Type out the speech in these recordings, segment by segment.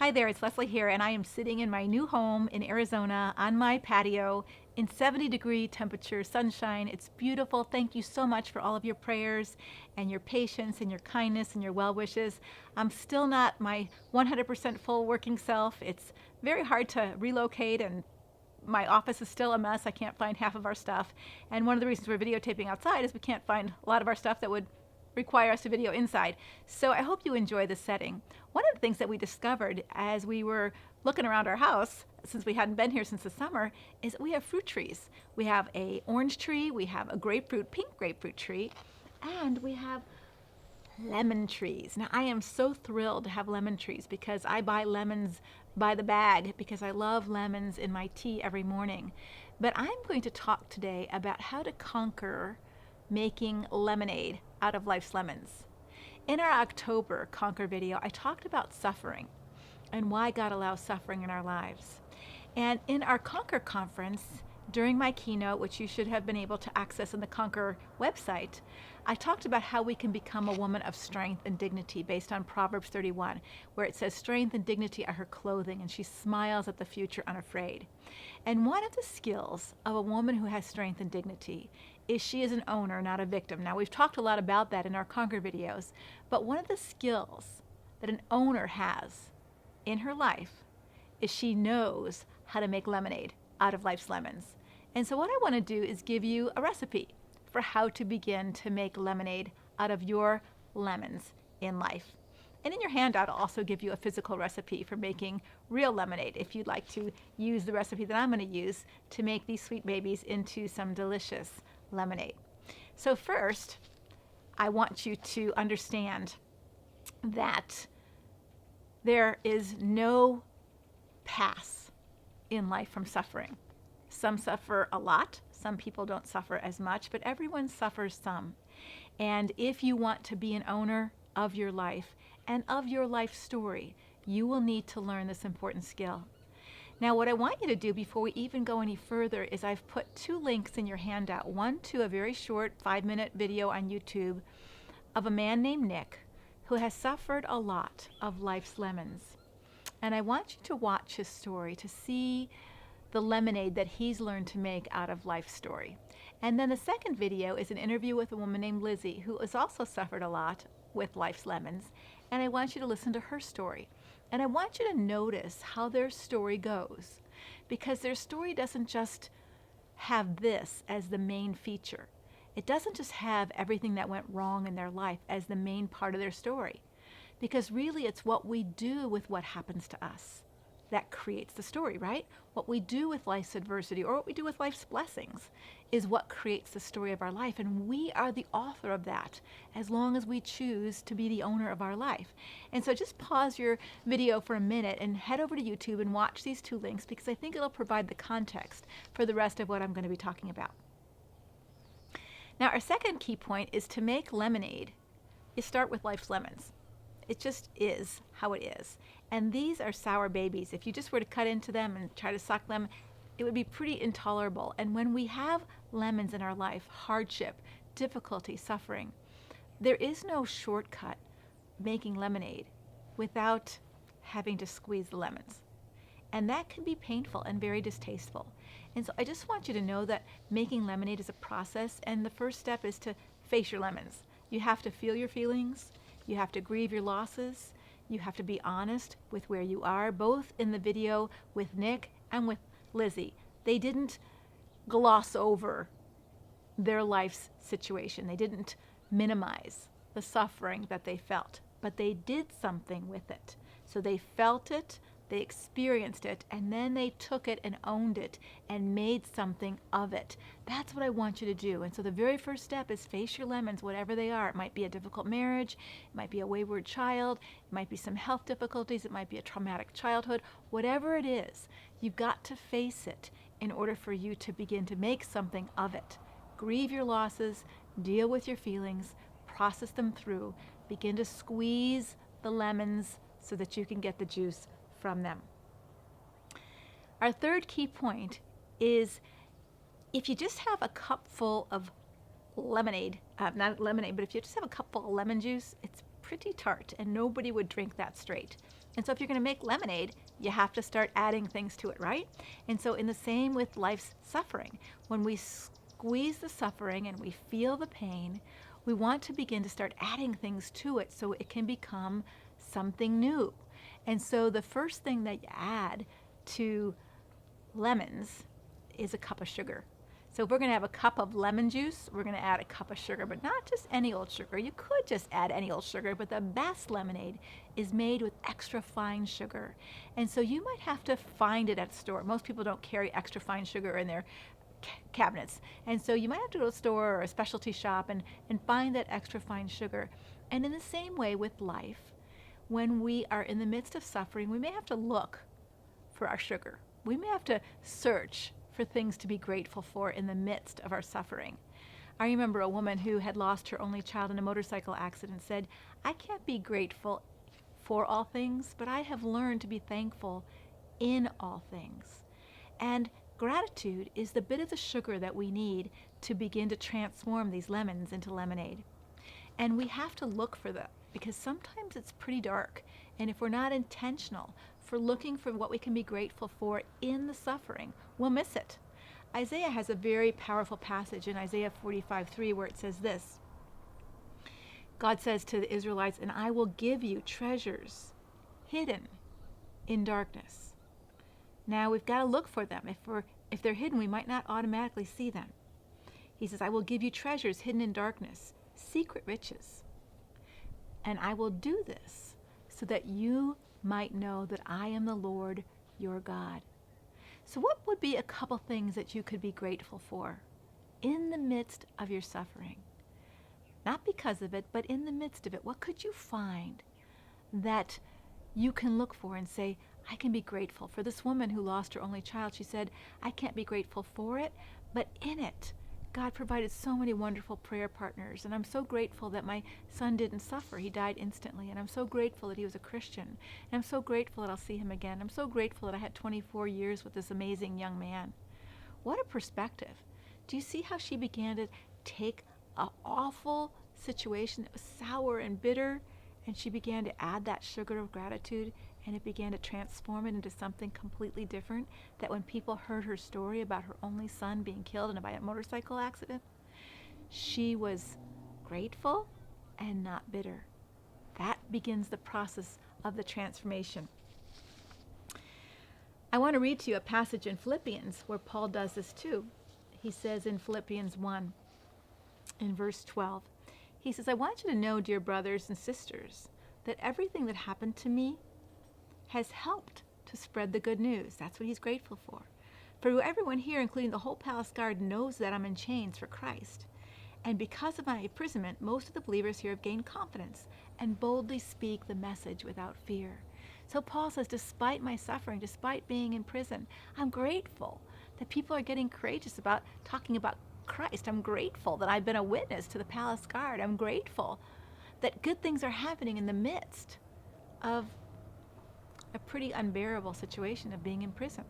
Hi there, it's Leslie here, and I am sitting in my new home in Arizona on my patio in 70-degree temperature, sunshine. It's beautiful. Thank you so much for all of your prayers and your patience and your kindness and your well wishes. I'm still not my 100% full working self. It's very hard to relocate, and my office is still a mess. I can't find half of our stuff. And one of the reasons we're videotaping outside is we can't find a lot of our stuff that would require us to video inside. So I hope you enjoy the setting. One of the things that we discovered as we were looking around our house, since we hadn't been here since the summer, is that we have fruit trees. We have a orange tree, we have a pink grapefruit tree, and we have lemon trees. Now, I am so thrilled to have lemon trees because I buy lemons by the bag because I love lemons in my tea every morning. But I'm going to talk today about how to conquer making lemonade out of life's lemons. In our October Conquer video, I talked about suffering and why God allows suffering in our lives. And in our Conquer conference, during my keynote, which you should have been able to access on the Conquer website, I talked about how we can become a woman of strength and dignity based on Proverbs 31, where it says, strength and dignity are her clothing, and she smiles at the future unafraid. And one of the skills of a woman who has strength and dignity is she is an owner, not a victim. Now, we've talked a lot about that in our Conquer videos, but one of the skills that an owner has in her life is she knows how to make lemonade out of life's lemons. And so what I want to do is give you a recipe for how to begin to make lemonade out of your lemons in life. And in your handout, I'll also give you a physical recipe for making real lemonade if you'd like to use the recipe that I'm going to use to make these sweet babies into some delicious lemonade. So first, I want you to understand that there is no pass in life from suffering. Some suffer a lot, some people don't suffer as much, but everyone suffers some. And if you want to be an owner of your life and of your life story, you will need to learn this important skill. Now, what I want you to do before we even go any further is I've put two links in your handout. One to a very short 5-minute video on YouTube of a man named Nick who has suffered a lot of life's lemons. And I want you to watch his story to see the lemonade that he's learned to make out of life's story. And then the second video is an interview with a woman named Lizzie who has also suffered a lot with life's lemons. And I want you to listen to her story. And I want you to notice how their story goes, because their story doesn't just have this as the main feature. It doesn't just have everything that went wrong in their life as the main part of their story, because really it's what we do with what happens to us that creates the story, right? What we do with life's adversity or what we do with life's blessings is what creates the story of our life. And we are the author of that as long as we choose to be the owner of our life. And so just pause your video for a minute and head over to YouTube and watch these two links, because I think it'll provide the context for the rest of what I'm going to be talking about. Now, our second key point is to make lemonade. You start with life's lemons. It just is how it is. And these are sour babies. If you just were to cut into them and try to suck them, it would be pretty intolerable. And when we have lemons in our life, hardship, difficulty, suffering, there is no shortcut making lemonade without having to squeeze the lemons. And that can be painful and very distasteful. And so I just want you to know that making lemonade is a process, and the first step is to face your lemons. You have to feel your feelings. You have to grieve your losses. You have to be honest with where you are, both in the video with Nick and with Lizzie. They didn't gloss over their life's situation. They didn't minimize the suffering that they felt, but they did something with it. So they felt it, they experienced it, and then they took it and owned it and made something of it. That's what I want you to do. And so the very first step is face your lemons, whatever they are. It might be a difficult marriage, it might be a wayward child, it might be some health difficulties, it might be a traumatic childhood. Whatever it is, you've got to face it in order for you to begin to make something of it. Grieve your losses, deal with your feelings, process them through, begin to squeeze the lemons so that you can get the juice from them. Our third key point is, if you just have a cup full of lemonade, not lemonade, but if you just have a cup full of lemon juice, it's pretty tart and nobody would drink that straight. And so if you're going to make lemonade, you have to start adding things to it, right? And so in the same with life's suffering, when we squeeze the suffering and we feel the pain, we want to begin to start adding things to it so it can become something new. And so the first thing that you add to lemons is a cup of sugar. So if we're going to have a cup of lemon juice, we're going to add a cup of sugar, but not just any old sugar. You could just add any old sugar, but the best lemonade is made with extra fine sugar. And so you might have to find it at a store. Most people don't carry extra fine sugar in their cabinets. And so you might have to go to a store or a specialty shop and find that extra fine sugar. And in the same way with life, when we are in the midst of suffering, we may have to look for our sugar. We may have to search for things to be grateful for in the midst of our suffering. I remember a woman who had lost her only child in a motorcycle accident said, I can't be grateful for all things, but I have learned to be thankful in all things. And gratitude is the bit of the sugar that we need to begin to transform these lemons into lemonade. And we have to look for that because sometimes it's pretty dark. And if we're not intentional for looking for what we can be grateful for in the suffering, we'll miss it. Isaiah has a very powerful passage in Isaiah 45:3 where it says this. God says to the Israelites, and I will give you treasures hidden in darkness. Now we've got to look for them. If they're hidden, we might not automatically see them. He says, I will give you treasures hidden in darkness, secret riches. And I will do this so that you might know that I am the Lord your God. So what would be a couple things that you could be grateful for in the midst of your suffering? Not because of it, but in the midst of it. What could you find that you can look for and say, I can be grateful? For this woman who lost her only child, she said, I can't be grateful for it, but in it, God provided so many wonderful prayer partners, and I'm so grateful that my son didn't suffer. He died instantly, and I'm so grateful that he was a Christian, and I'm so grateful that I'll see him again. I'm so grateful that I had 24 years with this amazing young man. What a perspective. Do you see how she began to take an awful situation that was sour and bitter, and she began to add that sugar of gratitude, and it began to transform it into something completely different, that when people heard her story about her only son being killed by a motorcycle accident, she was grateful and not bitter. That begins the process of the transformation. I want to read to you a passage in Philippians where Paul does this too. He says in Philippians 1, in verse 12, he says, I want you to know, dear brothers and sisters, that everything that happened to me has helped to spread the good news. That's what he's grateful for. For everyone here, including the whole palace guard, knows that I'm in chains for Christ. And because of my imprisonment, most of the believers here have gained confidence and boldly speak the message without fear. So Paul says, despite my suffering, despite being in prison, I'm grateful that people are getting courageous about talking about Christ. I'm grateful that I've been a witness to the palace guard. I'm grateful that good things are happening in the midst of a pretty unbearable situation of being in prison.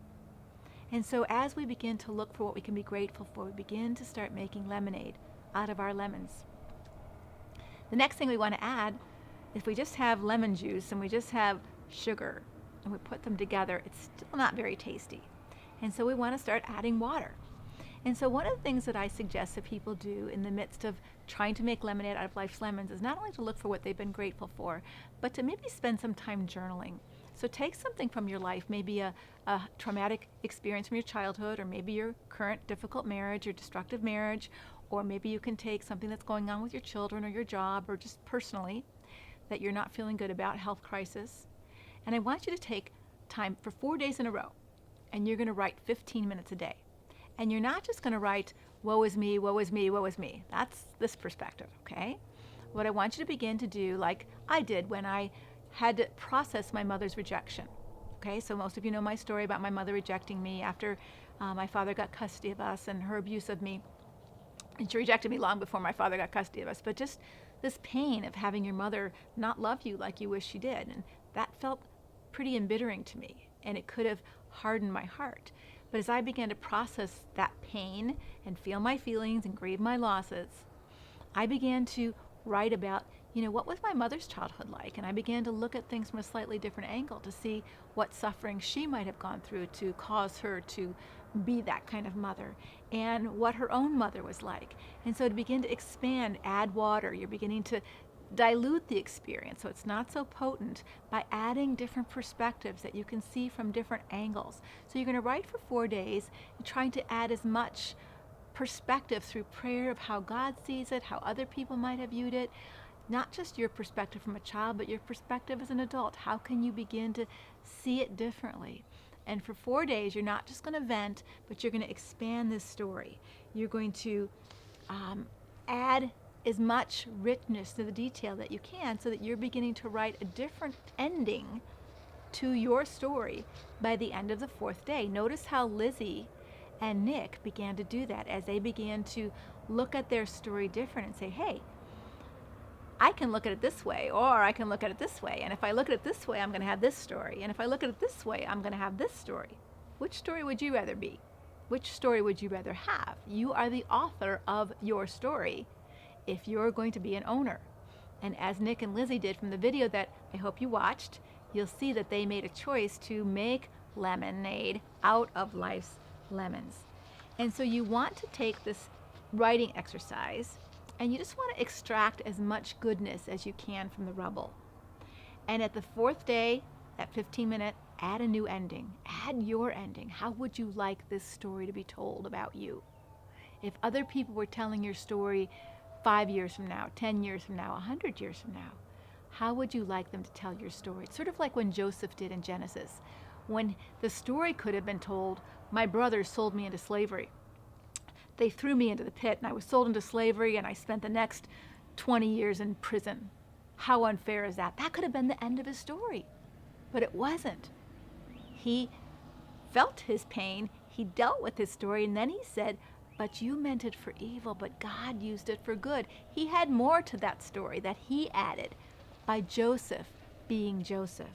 And so as we begin to look for what we can be grateful for, we begin to start making lemonade out of our lemons. The next thing we want to add, if we just have lemon juice and we just have sugar and we put them together, it's still not very tasty. And so we want to start adding water. And so one of the things that I suggest that people do in the midst of trying to make lemonade out of life's lemons is not only to look for what they've been grateful for, but to maybe spend some time journaling. So take something from your life, maybe a traumatic experience from your childhood, or maybe your current difficult marriage or destructive marriage, or maybe you can take something that's going on with your children or your job or just personally that you're not feeling good about, health crisis. And I want you to take time for 4 days in a row, and you're going to write 15 minutes a day. And you're not just going to write, woe is me, woe is me, woe is me. That's this perspective, okay? What I want you to begin to do, like I did when I had to process my mother's rejection. Okay, so most of you know my story about my mother rejecting me after my father got custody of us and her abuse of me. And she rejected me long before my father got custody of us. But just this pain of having your mother not love you like you wish she did. And that felt pretty embittering to me. And it could have hardened my heart. But as I began to process that pain and feel my feelings and grieve my losses, I began to write about what was my mother's childhood like? And I began to look at things from a slightly different angle to see what suffering she might have gone through to cause her to be that kind of mother, and what her own mother was like. And so to begin to expand, add water, you're beginning to dilute the experience so it's not so potent by adding different perspectives that you can see from different angles. So you're going to write for 4 days and trying to add as much perspective through prayer of how God sees it, how other people might have viewed it, not just your perspective from a child, but your perspective as an adult. How can you begin to see it differently? And for 4 days, you're not just going to vent, but you're going to expand this story. You're going to add as much richness to the detail that you can so that you're beginning to write a different ending to your story by the end of the 4th day. Notice how Lizzie and Nick began to do that as they began to look at their story different and say, hey, I can look at it this way, or I can look at it this way. And if I look at it this way, I'm going to have this story. And if I look at it this way, I'm going to have this story. Which story would you rather be? Which story would you rather have? You are the author of your story if you're going to be an owner. And as Nick and Lizzie did from the video that I hope you watched, you'll see that they made a choice to make lemonade out of life's lemons. And so you want to take this writing exercise and you just want to extract as much goodness as you can from the rubble. And at the 4th day, that 15-minute, add a new ending. Add your ending. How would you like this story to be told about you? If other people were telling your story 5 years from now, 10 years from now, 100 years from now, how would you like them to tell your story? It's sort of like when Joseph did in Genesis, when the story could have been told, my brothers sold me into slavery. They threw me into the pit and I was sold into slavery and I spent the next 20 years in prison. How unfair is that? That could have been the end of his story, but it wasn't. He felt his pain, he dealt with his story, and then he said, but you meant it for evil, but God used it for good. He had more to that story that he added by Joseph being Joseph.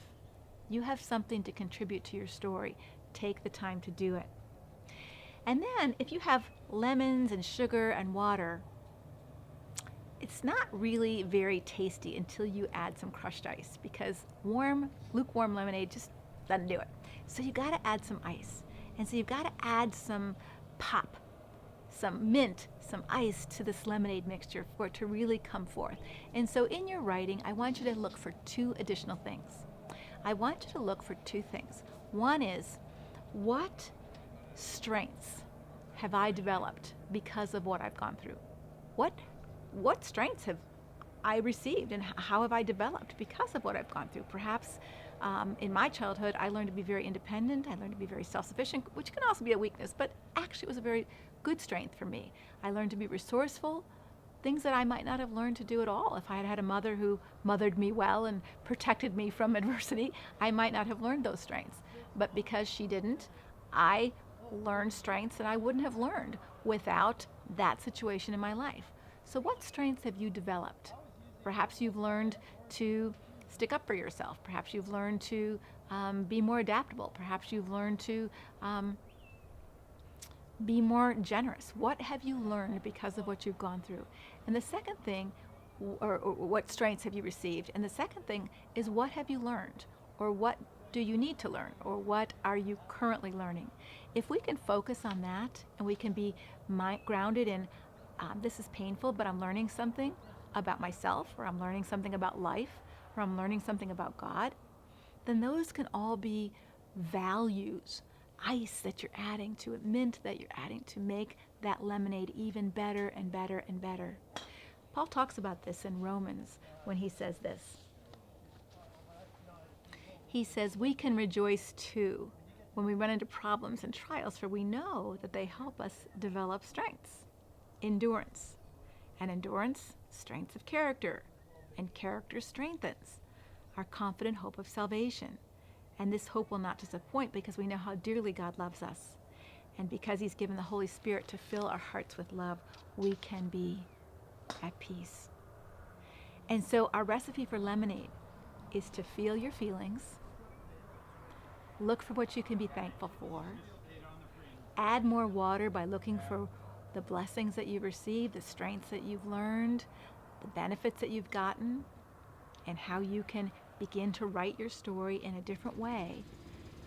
You have something to contribute to your story. Take the time to do it. And then if you have lemons and sugar and water, it's not really very tasty until you add some crushed ice, because lukewarm lemonade just doesn't do it. So you got to add some ice. And so you've got to add some pop, some mint, some ice to this lemonade mixture for it to really come forth. And so in your writing, I want you to look for 2 additional things. I want you to look for 2 things. One is, what strengths have I developed because of what I've gone through? What strengths have I received and how have I developed because of what I've gone through? Perhaps in my childhood, I learned to be very independent. I learned to be very self-sufficient, which can also be a weakness, but actually it was a very good strength for me. I learned to be resourceful, things that I might not have learned to do at all. If I had had a mother who mothered me well and protected me from adversity, I might not have learned those strengths. But because she didn't, I learned strengths that I wouldn't have learned without that situation in my life. So what strengths have you developed? Perhaps you've learned to stick up for yourself. Perhaps you've learned to be more adaptable. Perhaps you've learned to be more generous. What have you learned because of what you've gone through? And the second thing, or what strengths have you received? And the second thing is, what have you learned? Or what do you need to learn? Or what are you currently learning? If we can focus on that and we can be grounded in, this is painful, but I'm learning something about myself, or I'm learning something about life, or I'm learning something about God, then those can all be values, ice that you're adding to it, mint that you're adding to make that lemonade even better and better and better. Paul talks about this in Romans when he says this. He says, we can rejoice too when we run into problems and trials, for we know that they help us develop strengths, endurance, and endurance, strengths of character, and character strengthens our confident hope of salvation. And this hope will not disappoint, because we know how dearly God loves us. And because he's given the Holy Spirit to fill our hearts with love, we can be at peace. And so our recipe for lemonade is to feel your feelings, look for what you can be thankful for, add more water by looking for the blessings that you've received, the strengths that you've learned, the benefits that you've gotten, and how you can begin to write your story in a different way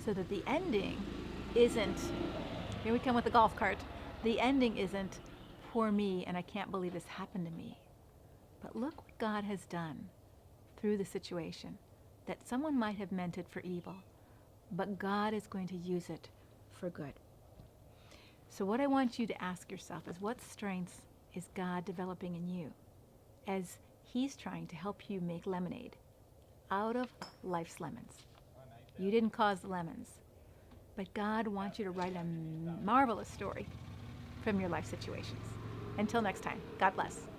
so that the ending isn't, here we come with the golf cart, the ending isn't, poor me and I can't believe this happened to me. But look what God has done through the situation, that someone might have meant it for evil, but God is going to use it for good. So what I want you to ask yourself is, what strengths is God developing in you as He's trying to help you make lemonade out of life's lemons? You didn't cause the lemons, but God wants you to write a marvelous story from your life situations. Until next time, God bless.